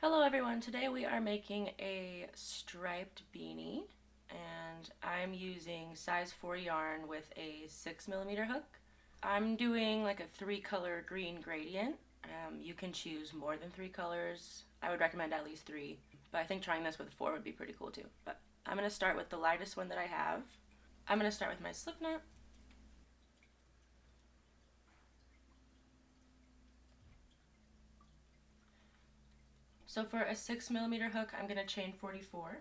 Hello everyone, today we are making a striped beanie and I'm using size 4 yarn with a 6mm hook. I'm doing like a 3-color green gradient. You can choose more than 3 colors. I would recommend at least 3, but I think trying this with 4 would be pretty cool too. But I'm going to start with the lightest one that I have. I'm going to start with my slip knot. So for a 6mm hook, I'm going to chain 44.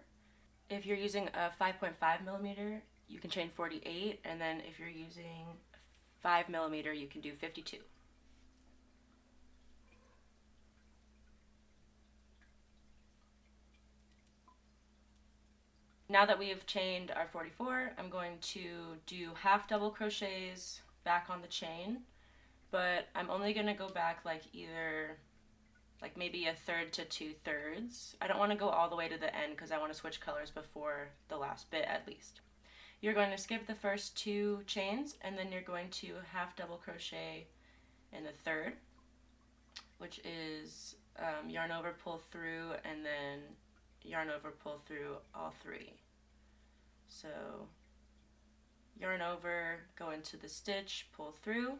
If you're using a 5.5mm, you can chain 48, and then if you're using 5mm, you can do 52. Now that we have chained our 44, I'm going to do half double crochets back on the chain, but I'm only going to go back like maybe a third to 2/3. I don't want to go all the way to the end because I want to switch colors before the last bit at least. You're going to skip the first 2 chains, and then you're going to half double crochet in the third, which is yarn over, pull through, and then yarn over, pull through all 3. So yarn over, go into the stitch, pull through,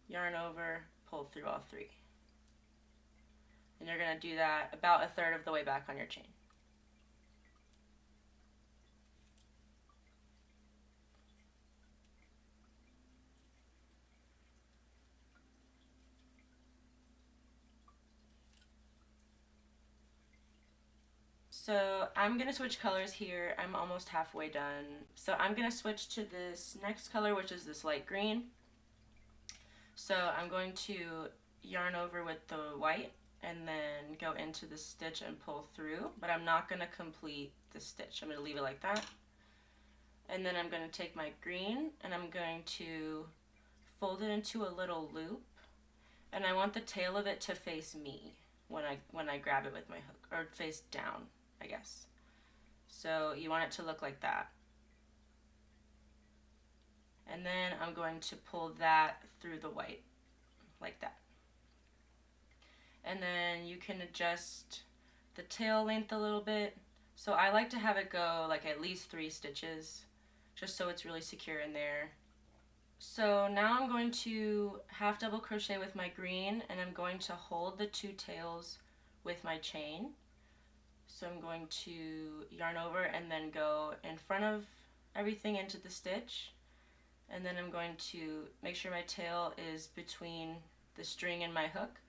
yarn over, pull through all 3. And you're going to do that about a third of the way back on your chain. So I'm going to switch colors here. I'm almost halfway done. So I'm going to switch to this next color, which is this light green. So I'm going to yarn over with the white and then go into the stitch and pull through, but I'm not going to complete the stitch. I'm going to leave it like that. And then I'm going to take my green and I'm going to fold it into a little loop, and I want the tail of it to face me when I grab it with my hook, or face down, I guess. So you want it to look like that. And then I'm going to pull that through the white like that. And then you can adjust the tail length a little bit. So I like to have it go like at least 3 stitches, just so it's really secure in there. So now I'm going to half double crochet with my green, and I'm going to hold the 2 tails with my chain. So I'm going to yarn over and then go in front of everything into the stitch, and then I'm going to make sure my tail is between the string and my hook,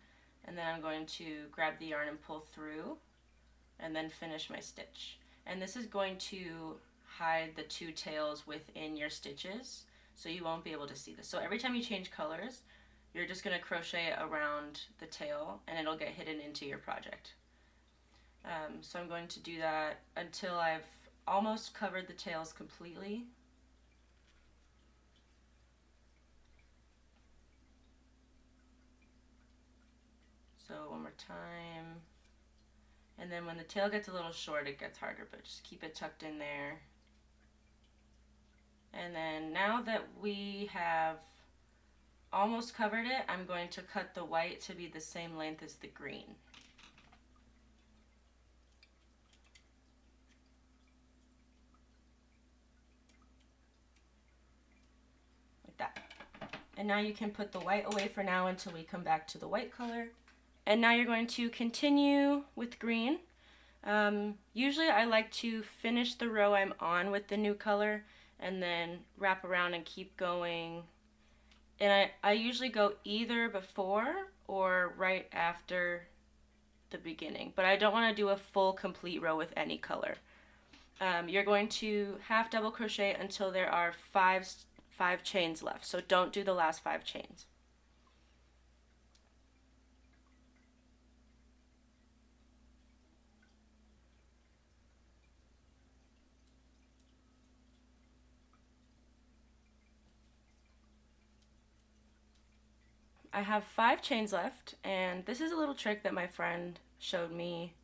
and then I'm going to grab the yarn and pull through and then finish my stitch. And this is going to hide the 2 tails within your stitches, so you won't be able to see this. So every time you change colors, you're just going to crochet around the tail and it'll get hidden into your project. So I'm going to do that until I've almost covered the tails completely. So one more time. And then when the tail gets a little short, it gets harder, but just keep it tucked in there. And then now that we have almost covered it, I'm going to cut the white to be the same length as the green. Like that. And now you can put the white away for now until we come back to the white color. And now you're going to continue with green. Usually I like to finish the row I'm on with the new color and then wrap around and keep going. And I usually go either before or right after the beginning, but I don't want to do a full complete row with any color. You're going to half double crochet until there are five chains left, so don't do the last 5 chains. I have 5 chains left, and this is a little trick that my friend showed me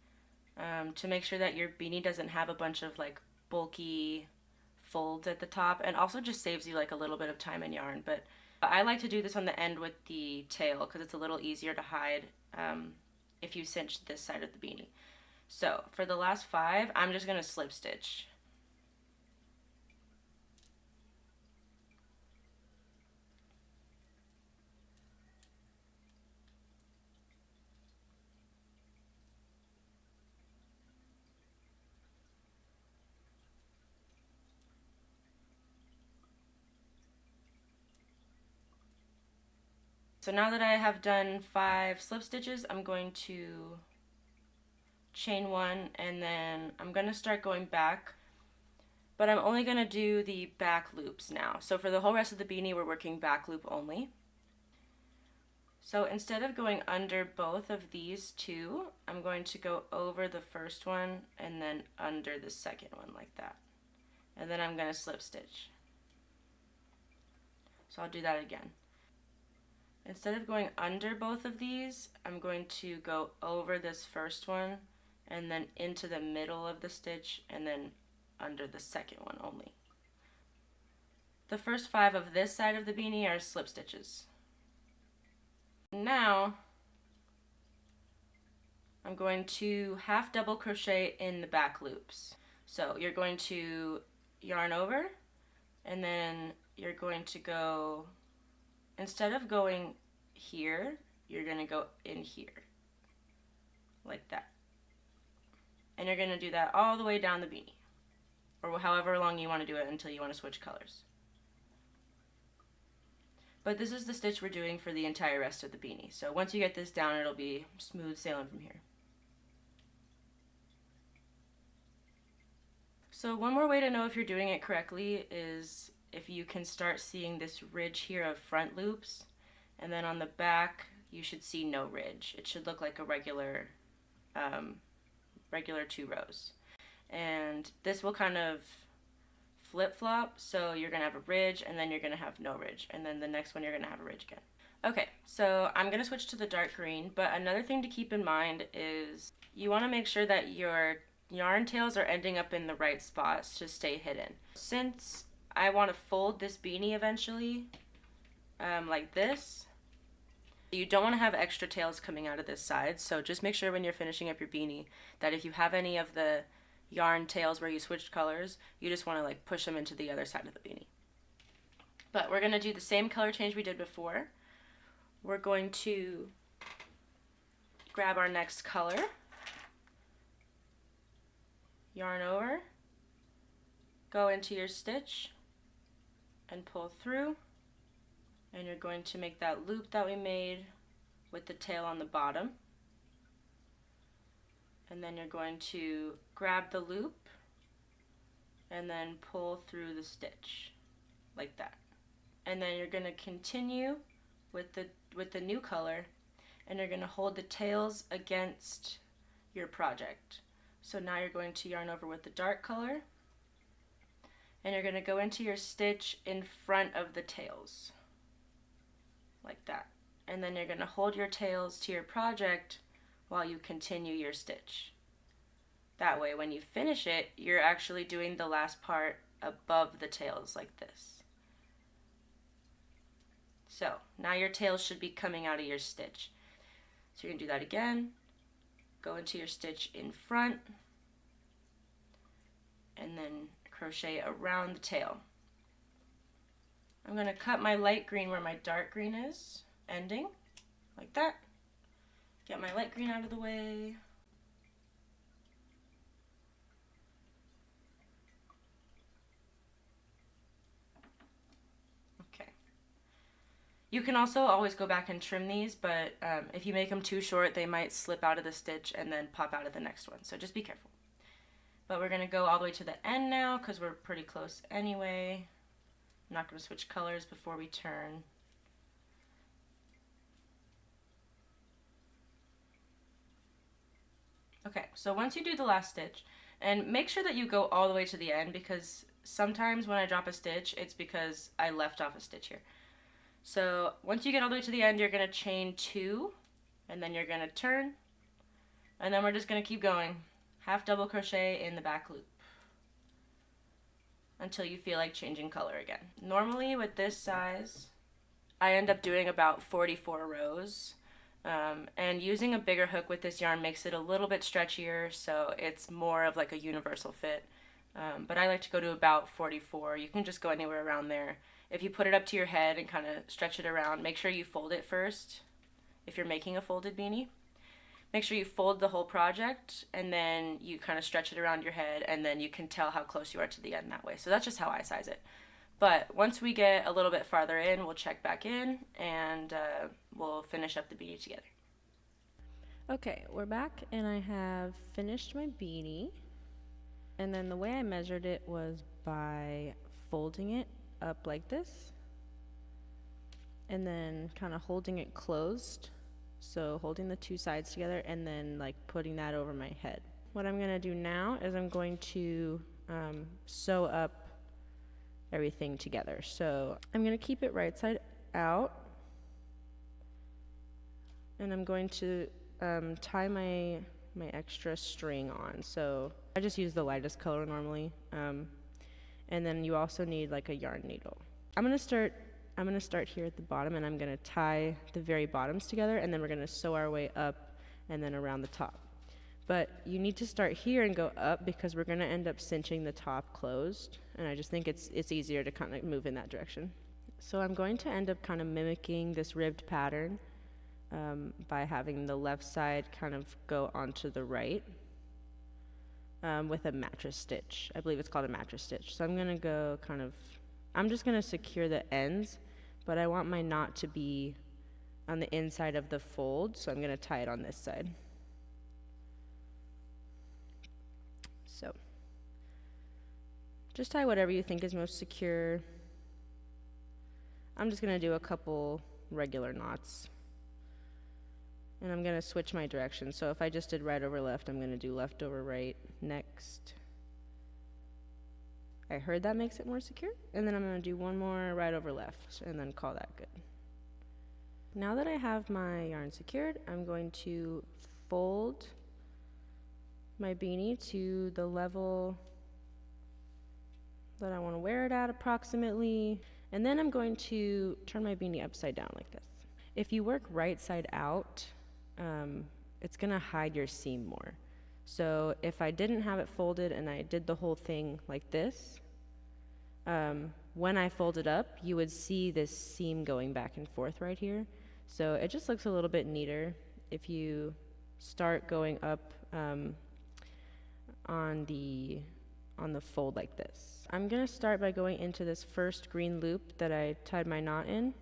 to make sure that your beanie doesn't have a bunch of like bulky folds at the top, and also just saves you like a little bit of time and yarn. But I like to do this on the end with the tail because it's a little easier to hide if you cinch this side of the beanie. So for the last 5, I'm just going to slip stitch. So now that I have done 5 slip stitches, I'm going to chain 1, and then I'm going to start going back, but I'm only going to do the back loops now. So for the whole rest of the beanie, we're working back loop only. So instead of going under both of these two, I'm going to go over the first one and then under the second one like that. And then I'm going to slip stitch. So I'll do that again. Instead of going under both of these, I'm going to go over this first one and then into the middle of the stitch and then under the second one only. The first 5 of this side of the beanie are slip stitches. Now I'm going to half double crochet in the back loops. So you're going to yarn over, and then you're going to go, instead of going here, you're going to go in here, like that. And you're going to do that all the way down the beanie, or however long you want to do it until you want to switch colors. But this is the stitch we're doing for the entire rest of the beanie. So once you get this down, it'll be smooth sailing from here. So one more way to know if you're doing it correctly is if you can start seeing this ridge here of front loops, and then on the back you should see no ridge. It should look like a regular 2 rows. And this will kind of flip-flop, so you're going to have a ridge, and then you're going to have no ridge, and then the next one you're going to have a ridge again. Okay, so I'm going to switch to the dark green, but another thing to keep in mind is you want to make sure that your yarn tails are ending up in the right spots to stay hidden. Since I want to fold this beanie eventually, like this, you don't want to have extra tails coming out of this side, so just make sure when you're finishing up your beanie that if you have any of the yarn tails where you switched colors, you just want to like push them into the other side of the beanie. But we're going to do the same color change we did before. We're going to grab our next color, yarn over, go into your stitch and pull through, and you're going to make that loop that we made with the tail on the bottom, and then you're going to grab the loop and then pull through the stitch like that. And then you're going to continue with the new color, and you're going to hold the tails against your project. So now you're going to yarn over with the dark color, and you're going to go into your stitch in front of the tails like that. And then you're going to hold your tails to your project while you continue your stitch. That way when you finish it, you're actually doing the last part above the tails like this. So now your tails should be coming out of your stitch. So you're going to do that again. Go into your stitch in front, and then crochet around the tail. I'm going to cut my light green where my dark green is ending, like that. Get my light green out of the way. Okay. You can also always go back and trim these, but if you make them too short, they might slip out of the stitch and then pop out of the next one, so just be careful. But we're going to go all the way to the end now because we're pretty close anyway. I'm not going to switch colors before we turn. Okay, so once you do the last stitch, and make sure that you go all the way to the end, because sometimes when I drop a stitch, it's because I left off a stitch here. So once you get all the way to the end, you're going to chain 2, and then you're going to turn, and then we're just going to keep going. Half double crochet in the back loop until you feel like changing color again. Normally with this size, I end up doing about 44 rows. And using a bigger hook with this yarn makes it a little bit stretchier, so it's more of like a universal fit. But I like to go to about 44. You can just go anywhere around there. If you put it up to your head and kind of stretch it around, make sure you fold it first if you're making a folded beanie. Make sure you fold the whole project and then you kind of stretch it around your head, and then you can tell how close you are to the end that way. So that's just how I size it. But once we get a little bit farther in, we'll check back in and we'll finish up the beanie together. Okay, we're back and I have finished my beanie. And then the way I measured it was by folding it up like this and then kind of holding it closed. So holding the two sides together and then like putting that over my head. What I'm going to do now is I'm going to sew up everything together. So I'm going to keep it right side out, and I'm going to tie my extra string on. So I just use the lightest color normally, and then you also need like a yarn needle. I'm gonna start here at the bottom, and I'm gonna tie the very bottoms together, and then we're gonna sew our way up and then around the top. But you need to start here and go up because we're going to end up cinching the top closed, and I just think it's easier to kind of move in that direction. So I'm going to end up kind of mimicking this ribbed pattern by having the left side kind of go onto the right with a mattress stitch. I believe it's called a mattress stitch. So I'm going to go I'm just going to secure the ends, but I want my knot to be on the inside of the fold, so I'm going to tie it on this side. So just tie whatever you think is most secure. I'm just going to do a couple regular knots. And I'm going to switch my direction. So if I just did right over left, I'm going to do left over right next. I heard that makes it more secure. And then I'm going to do one more right over left and then call that good. Now that I have my yarn secured, I'm going to fold my beanie to the level that I want to wear it at approximately, and then I'm going to turn my beanie upside down like this. If you work right side out, it's going to hide your seam more. So if I didn't have it folded and I did the whole thing like this, when I fold it up, you would see this seam going back and forth right here. So it just looks a little bit neater if you start going up on the fold like this. I'm going to start by going into this first green loop that I tied my knot in.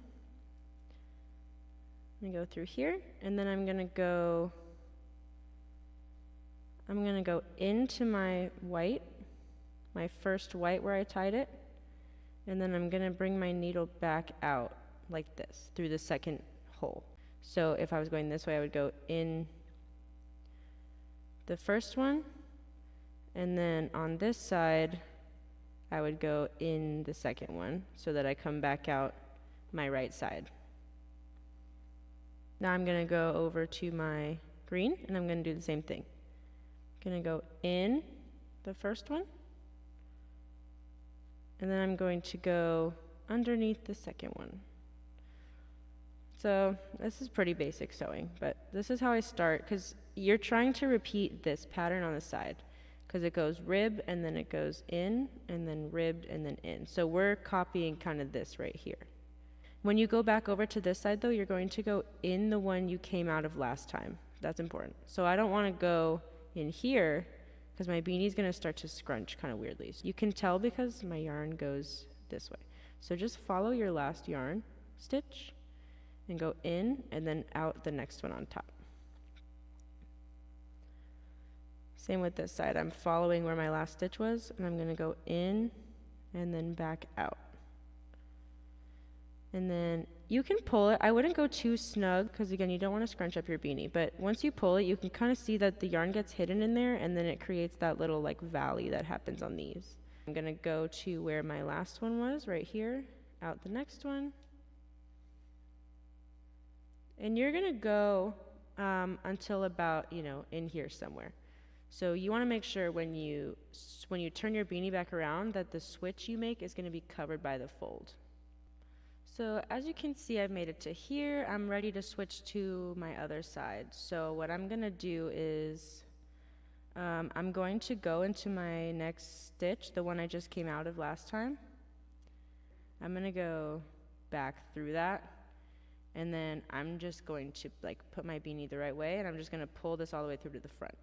I'm going to go through here, and then I'm going to go into my white, my first white where I tied it, and then I'm going to bring my needle back out like this through the second hole. So if I was going this way, I would go in the first one, and then on this side I would go in the second one so that I come back out my right side. Now I'm going to go over to my green, and I'm going to do the same thing. I'm going to go in the first one, and then I'm going to go underneath the second one. So this is pretty basic sewing, but this is how I start, because you're trying to repeat this pattern on the side, because it goes rib and then it goes in and then ribbed and then in. So we're copying kind of this right here. When you go back over to this side though, you're going to go in the one you came out of last time. That's important. So I don't want to go in here because my beanie is going to start to scrunch kind of weirdly. So you can tell because my yarn goes this way. So just follow your last yarn stitch and go in and then out the next one on top. Same with this side. I'm following where my last stitch was, and I'm going to go in and then back out. And then you can pull it. I wouldn't go too snug because, again, you don't want to scrunch up your beanie. But once you pull it, you can kind of see that the yarn gets hidden in there, and then it creates that little like valley that happens on these. I'm going to go to where my last one was, right here, out the next one. And you're going to go until about, in here somewhere. So you want to make sure when you turn your beanie back around that the switch you make is going to be covered by the fold. So as you can see, I've made it to here. I'm ready to switch to my other side. So what I'm gonna do is I'm going to go into my next stitch, the one I just came out of last time. I'm gonna go back through that, and then I'm just going to like put my beanie the right way, and I'm just gonna pull this all the way through to the front.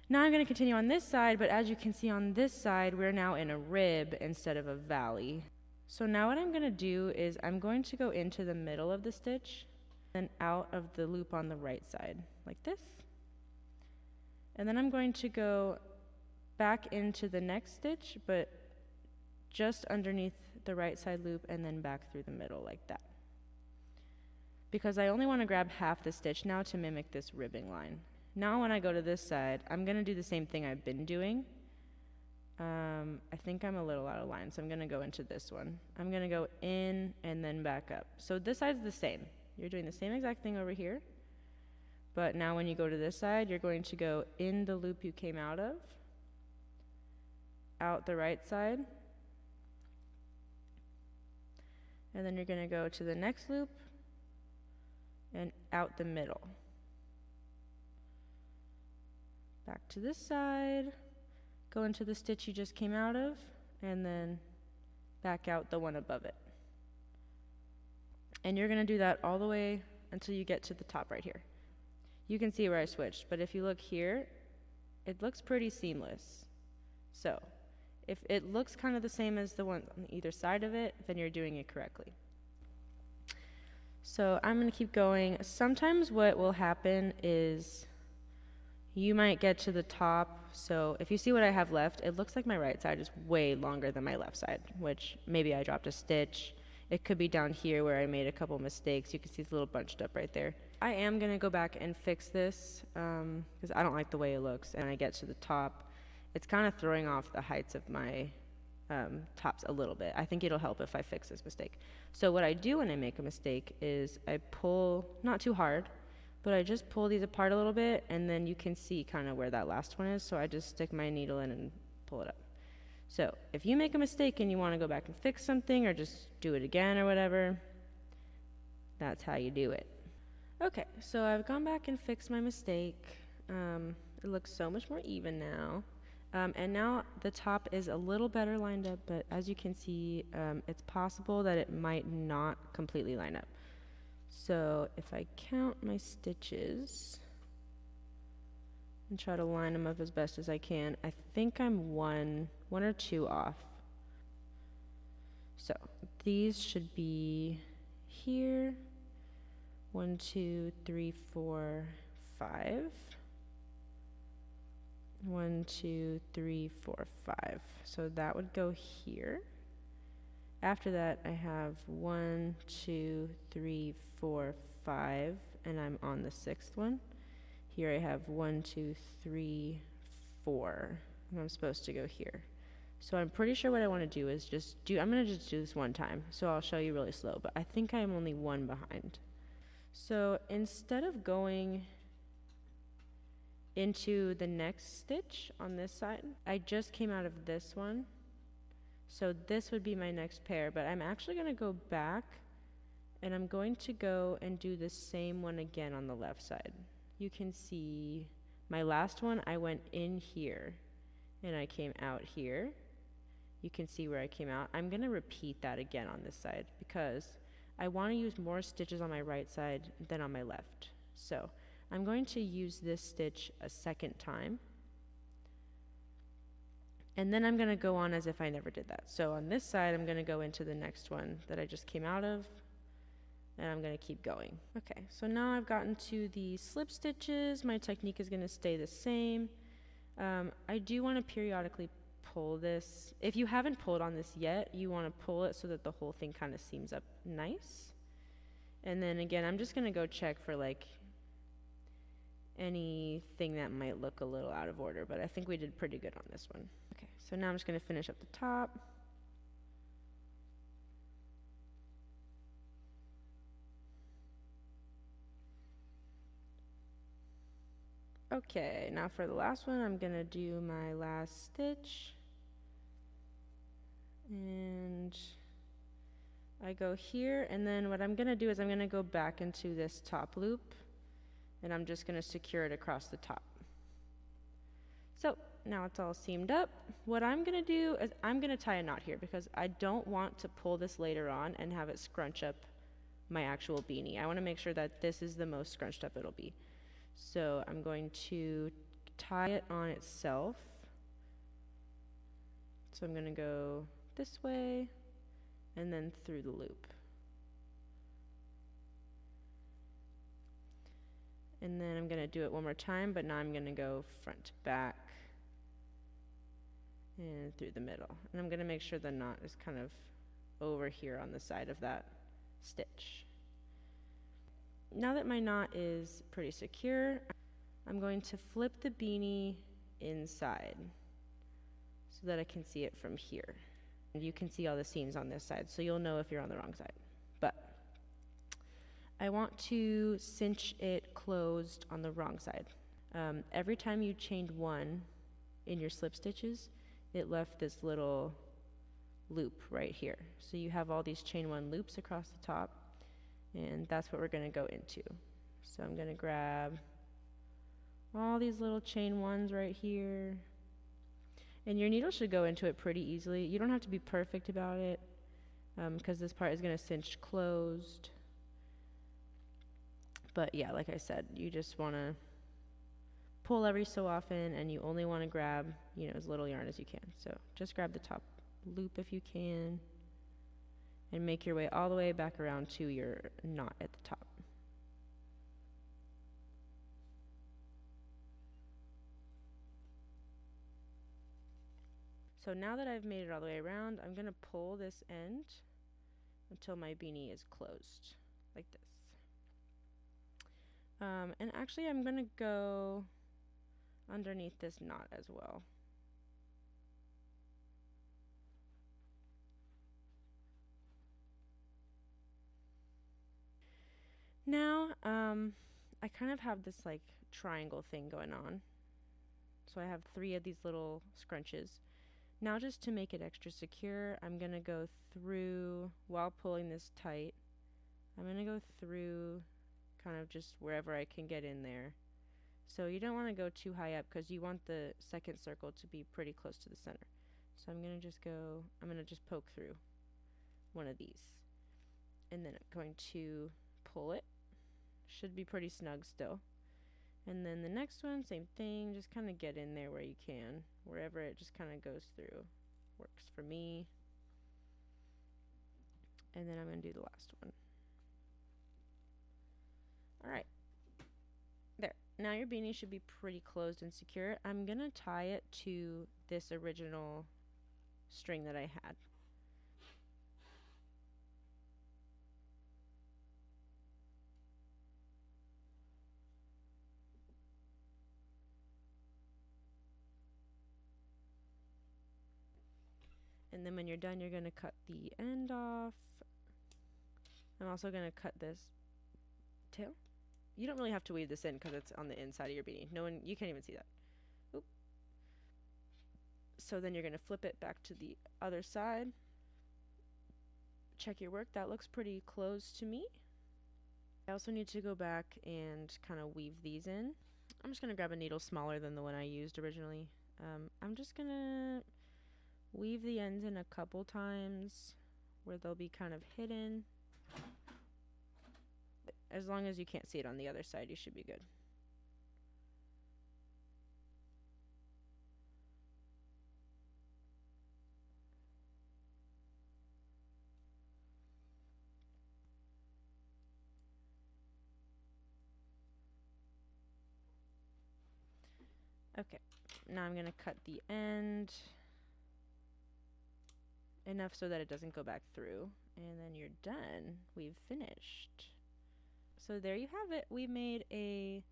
Now I'm gonna continue on this side, but as you can see on this side, we're now in a rib instead of a valley. So now what I'm gonna do is I'm going to go into the middle of the stitch, then out of the loop on the right side, like this. And then I'm going to go back into the next stitch, but just underneath the right side loop, and then back through the middle like that. Because I only want to grab half the stitch now to mimic this ribbing line. Now when I go to this side, I'm going to do the same thing I've been doing. I think I'm a little out of line, so I'm going to go into this one. I'm going to go in and then back up. So this side's the same. You're doing the same exact thing over here. But now when you go to this side, you're going to go in the loop you came out of, out the right side, and then you're going to go to the next loop and out the middle. Back to this side, go into the stitch you just came out of, and then back out the one above it. And you're going to do that all the way until you get to the top right here. You can see where I switched, but if you look here, it looks pretty seamless. So if it looks kind of the same as the one on either side of it, then you're doing it correctly. So I'm going to keep going. Sometimes what will happen is you might get to the top. So if you see what I have left, it looks like my right side is way longer than my left side, which maybe I dropped a stitch. It could be down here where I made a couple mistakes. You can see it's a little bunched up right there. I am going to go back and fix this because I don't like the way it looks. And I get to the top, it's kind of throwing off the heights of my tops a little bit. I think it'll help if I fix this mistake. So what I do when I make a mistake is I pull, not too hard, but I just pull these apart a little bit, and then you can see kind of where that last one is. So I just stick my needle in and pull it up. So if you make a mistake and you want to go back and fix something or just do it again or whatever, that's how you do it. Okay, so I've gone back and fixed my mistake. It looks so much more even now. And now the top is a little better lined up, but as you can see, it's possible that it might not completely line up. So if I count my stitches and try to line them up as best as I can, I think I'm one or two off. So these should be here. 1, 2, 3, 4, 5. 1, 2, 3, 4, 5. So that would go here. After that, I have 1, 2, 3, 4, 5, and I'm on the 6th one. Here I have 1, 2, 3, 4, and I'm supposed to go here. So I'm pretty sure what I want to do is I'm going to just do this one time. So I'll show you really slow, but I think I'm only one behind. So instead of going into the next stitch on this side, I just came out of this one. So this would be my next pair, but I'm actually going to go back and I'm going to go and do the same one again on the left side. You can see my last one, I went in here and I came out here. You can see where I came out. I'm going to repeat that again on this side because I want to use more stitches on my right side than on my left. So I'm going to use this stitch a second time. And then I'm going to go on as if I never did that. So on this side, I'm going to go into the next one that I just came out of, and I'm going to keep going. Okay, so now I've gotten to the slip stitches. My technique is going to stay the same. I do want to periodically pull this. If you haven't pulled on this yet, you want to pull it so that the whole thing kind of seams up nice. And then again, I'm just going to go check for like anything that might look a little out of order, but I think we did pretty good on this one. Okay, so now I'm just going to finish up the top. Okay, now for the last one, I'm going to do my last stitch. And I go here, and then what I'm gonna do is I'm gonna go back into this top loop, and I'm just gonna secure it across the top. So now it's all seamed up. What I'm gonna do is I'm gonna tie a knot here because I don't want to pull this later on and have it scrunch up my actual beanie. I wanna make sure that this is the most scrunched up it'll be. So I'm going to tie it on itself. So I'm gonna go this way and then through the loop. And then I'm gonna do it one more time, but now I'm gonna go front to back and through the middle. And I'm gonna make sure the knot is kind of over here on the side of that stitch. Now that my knot is pretty secure, I'm going to flip the beanie inside so that I can see it from here. And you can see all the seams on this side, so you'll know if you're on the wrong side. But I want to cinch it closed on the wrong side. Every time you chained one in your slip stitches, it left this little loop right here. So you have all these chain one loops across the top, and that's what we're gonna go into. So I'm gonna grab all these little chain ones right here. And your needle should go into it pretty easily. You don't have to be perfect about it, because this part is gonna cinch closed. But yeah, like I said, you just wanna pull every so often, and you only wanna grab, you know, as little yarn as you can. So just grab the top loop if you can, and make your way all the way back around to your knot at the top. So now that I've made it all the way around, I'm gonna pull this end until my beanie is closed, like this. And actually I'm gonna go underneath this knot as well. Now, I kind of have this like triangle thing going on. So I have 3 of these little scrunches. Now just to make it extra secure, I'm gonna go through, while pulling this tight, I'm gonna go through kind of just wherever I can get in there. So you don't want to go too high up because you want the second circle to be pretty close to the center. So I'm gonna just poke through one of these. And then I'm going to pull it. Should be pretty snug still. And then the next one, same thing, just kind of get in there where you can. Wherever it just kind of goes through. Works for me. And then I'm going to do the last one. Alright. There. Now your beanie should be pretty closed and secure. I'm going to tie it to this original string that I had. And then when you're done, you're going to cut the end off. I'm also going to cut this tail. You don't really have to weave this in because it's on the inside of your beanie. You can't even see that. Oop. So then you're going to flip it back to the other side. Check your work. That looks pretty close to me. I also need to go back and kind of weave these in. I'm just going to grab a needle smaller than the one I used originally. I'm just going to weave the ends in a couple times where they'll be kind of hidden. As long as you can't see it on the other side, you should be good. Okay, now I'm going to cut the end enough so that it doesn't go back through, and then you're done. We've finished. So there you have it. We made a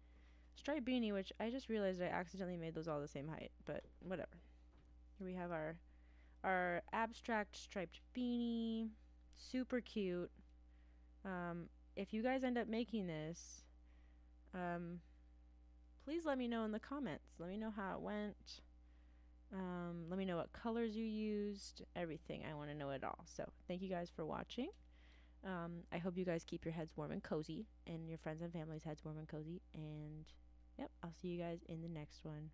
striped beanie, which I just realized I accidentally made those all the same height, but whatever. Here we have our abstract striped beanie. Super cute. If you guys end up making this, please let me know in the comments. Let me know how it went. Let me know what colors you used, everything. I want to know it all. So thank you guys for watching. I hope you guys keep your heads warm and cozy, and your friends and family's heads warm and cozy. And yep, I'll see you guys in the next one.